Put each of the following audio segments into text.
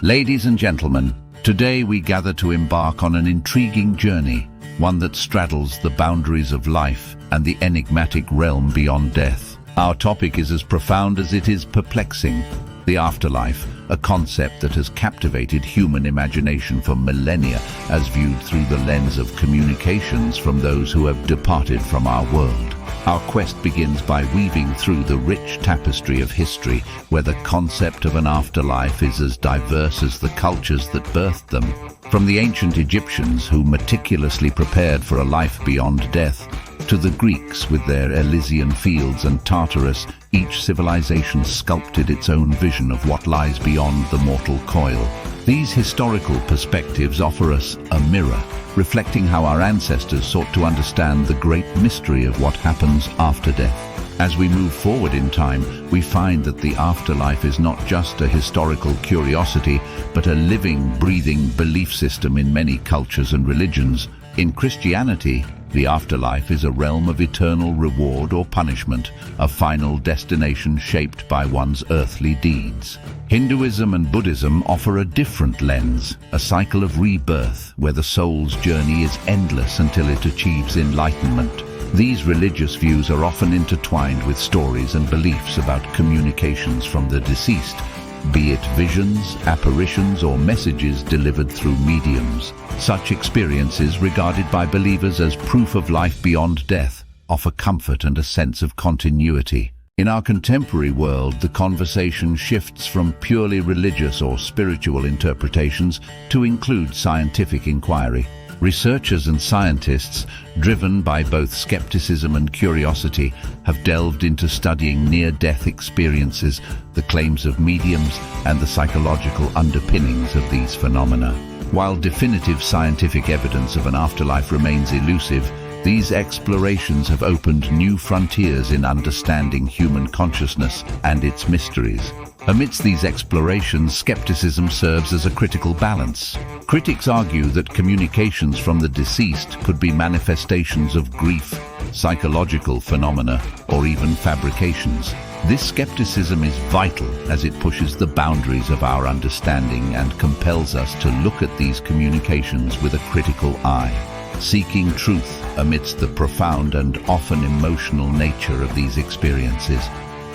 Ladies and gentlemen, today we gather to embark on an intriguing journey, one that straddles the boundaries of life and the enigmatic realm beyond death. Our topic is as profound as it is perplexing: the afterlife, a concept that has captivated human imagination for millennia as viewed through the lens of communications from those who have departed from our world. Our quest begins by weaving through the rich tapestry of history, where the concept of an afterlife is as diverse as the cultures that birthed them. From the ancient Egyptians, who meticulously prepared for a life beyond death, to the Greeks with their Elysian fields and Tartarus, each civilization sculpted its own vision of what lies beyond the mortal coil. These historical perspectives offer us a mirror, reflecting how our ancestors sought to understand the great mystery of what happens after death. As we move forward in time, we find that the afterlife is not just a historical curiosity, but a living, breathing belief system in many cultures and religions. In Christianity, the afterlife is a realm of eternal reward or punishment, a final destination shaped by one's earthly deeds. Hinduism and Buddhism offer a different lens, a cycle of rebirth where the soul's journey is endless until it achieves enlightenment. These religious views are often intertwined with stories and beliefs about communications from the deceased, be it visions, apparitions, or messages delivered through mediums. Such experiences, regarded by believers as proof of life beyond death, offer comfort and a sense of continuity. In our contemporary world, the conversation shifts from purely religious or spiritual interpretations to include scientific inquiry. Researchers and scientists, driven by both skepticism and curiosity, have delved into studying near-death experiences, the claims of mediums, and the psychological underpinnings of these phenomena. While definitive scientific evidence of an afterlife remains elusive, these explorations have opened new frontiers in understanding human consciousness and its mysteries. Amidst these explorations, skepticism serves as a critical balance. Critics argue that communications from the deceased could be manifestations of grief, psychological phenomena, or even fabrications. This skepticism is vital as it pushes the boundaries of our understanding and compels us to look at these communications with a critical eye, seeking truth amidst the profound and often emotional nature of these experiences.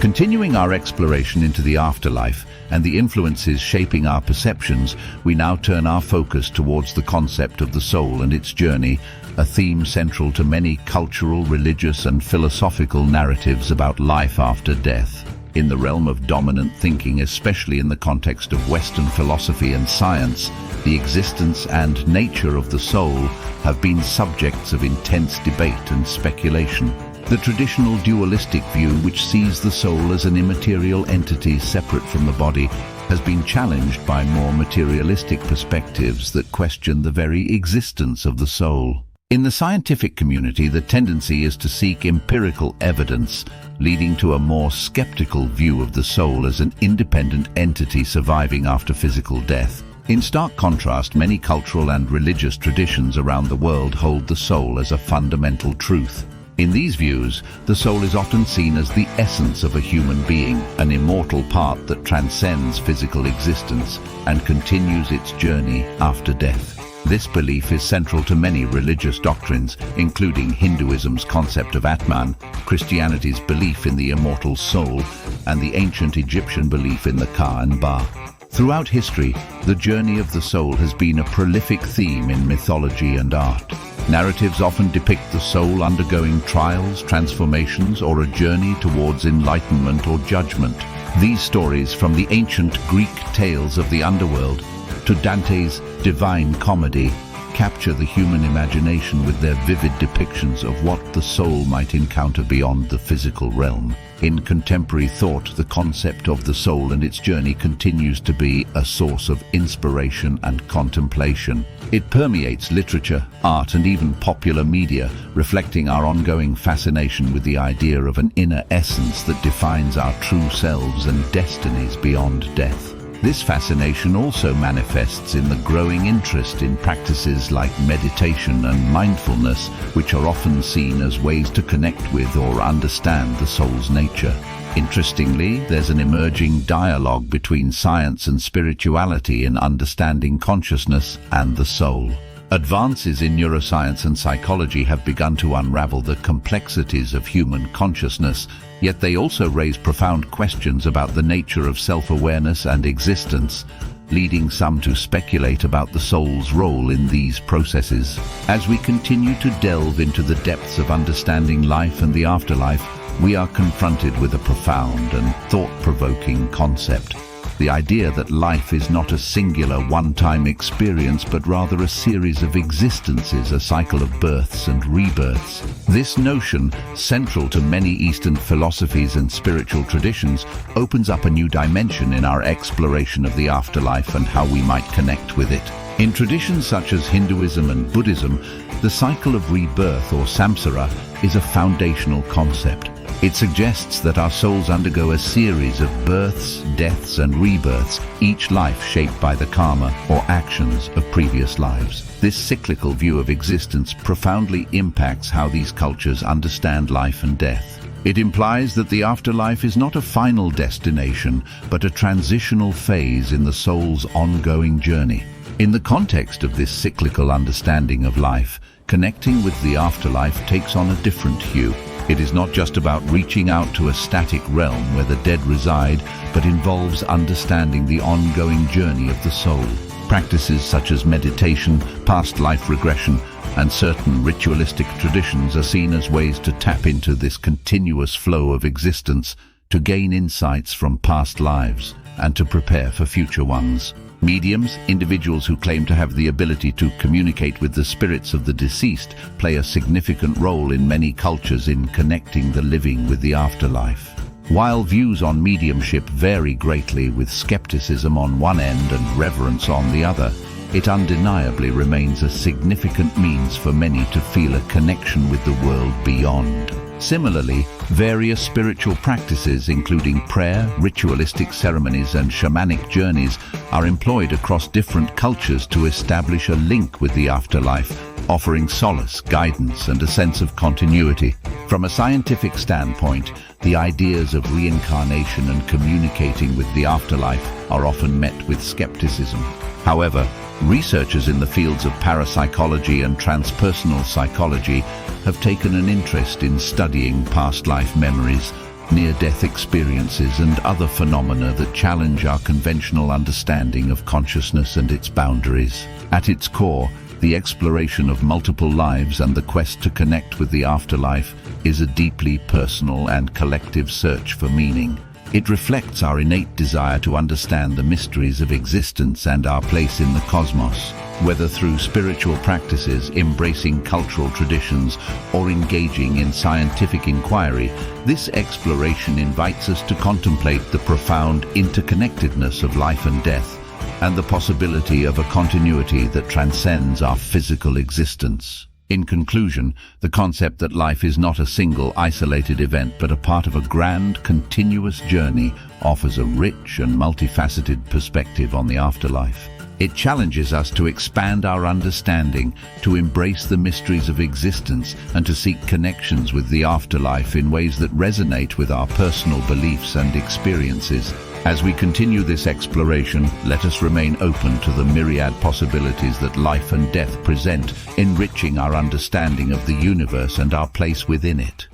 Continuing our exploration into the afterlife and the influences shaping our perceptions, we now turn our focus towards the concept of the soul and its journey, a theme central to many cultural, religious, and philosophical narratives about life after death. In the realm of dominant thinking, especially in the context of Western philosophy and science, the existence and nature of the soul have been subjects of intense debate and speculation. The traditional dualistic view, which sees the soul as an immaterial entity separate from the body, has been challenged by more materialistic perspectives that question the very existence of the soul. In the scientific community, the tendency is to seek empirical evidence, leading to a more skeptical view of the soul as an independent entity surviving after physical death. In stark contrast, many cultural and religious traditions around the world hold the soul as a fundamental truth. In these views, the soul is often seen as the essence of a human being, an immortal part that transcends physical existence and continues its journey after death. This belief is central to many religious doctrines, including Hinduism's concept of Atman, Christianity's belief in the immortal soul, and the ancient Egyptian belief in the Ka and Ba. Throughout history, the journey of the soul has been a prolific theme in mythology and art. Narratives often depict the soul undergoing trials, transformations, or a journey towards enlightenment or judgment. These stories, from the ancient Greek tales of the underworld to Dante's Divine Comedy, capture the human imagination with their vivid depictions of what the soul might encounter beyond the physical realm. In contemporary thought, the concept of the soul and its journey continues to be a source of inspiration and contemplation. It permeates literature, art, and even popular media, reflecting our ongoing fascination with the idea of an inner essence that defines our true selves and destinies beyond death. This fascination also manifests in the growing interest in practices like meditation and mindfulness, which are often seen as ways to connect with or understand the soul's nature. Interestingly, there's an emerging dialogue between science and spirituality in understanding consciousness and the soul. Advances in neuroscience and psychology have begun to unravel the complexities of human consciousness, yet they also raise profound questions about the nature of self-awareness and existence, leading some to speculate about the soul's role in these processes. As we continue to delve into the depths of understanding life and the afterlife, we are confronted with a profound and thought-provoking concept. The idea that life is not a singular one-time experience, but rather a series of existences, a cycle of births and rebirths. This notion, central to many Eastern philosophies and spiritual traditions, opens up a new dimension in our exploration of the afterlife and how we might connect with it. In traditions such as Hinduism and Buddhism, the cycle of rebirth, or samsara, is a foundational concept. It suggests that our souls undergo a series of births, deaths, and rebirths, each life shaped by the karma or actions of previous lives. This cyclical view of existence profoundly impacts how these cultures understand life and death. It implies that the afterlife is not a final destination, but a transitional phase in the soul's ongoing journey. In the context of this cyclical understanding of life, connecting with the afterlife takes on a different hue. It is not just about reaching out to a static realm where the dead reside, but involves understanding the ongoing journey of the soul. Practices such as meditation, past life regression, and certain ritualistic traditions are seen as ways to tap into this continuous flow of existence, to gain insights from past lives, and to prepare for future ones. Mediums, individuals who claim to have the ability to communicate with the spirits of the deceased, play a significant role in many cultures in connecting the living with the afterlife. While views on mediumship vary greatly, with skepticism on one end and reverence on the other, it undeniably remains a significant means for many to feel a connection with the world beyond. Similarly, various spiritual practices, including prayer, ritualistic ceremonies, and shamanic journeys, are employed across different cultures to establish a link with the afterlife, offering solace, guidance, and a sense of continuity. From a scientific standpoint, the ideas of reincarnation and communicating with the afterlife are often met with skepticism. However, researchers in the fields of parapsychology and transpersonal psychology have taken an interest in studying past life memories, near-death experiences, and other phenomena that challenge our conventional understanding of consciousness and its boundaries. At its core, the exploration of multiple lives and the quest to connect with the afterlife is a deeply personal and collective search for meaning. It reflects our innate desire to understand the mysteries of existence and our place in the cosmos. Whether through spiritual practices, embracing cultural traditions, or engaging in scientific inquiry, this exploration invites us to contemplate the profound interconnectedness of life and death, and the possibility of a continuity that transcends our physical existence. In conclusion, the concept that life is not a single, isolated event but a part of a grand, continuous journey offers a rich and multifaceted perspective on the afterlife. It challenges us to expand our understanding, to embrace the mysteries of existence, and to seek connections with the afterlife in ways that resonate with our personal beliefs and experiences. As we continue this exploration, let us remain open to the myriad possibilities that life and death present, enriching our understanding of the universe and our place within it.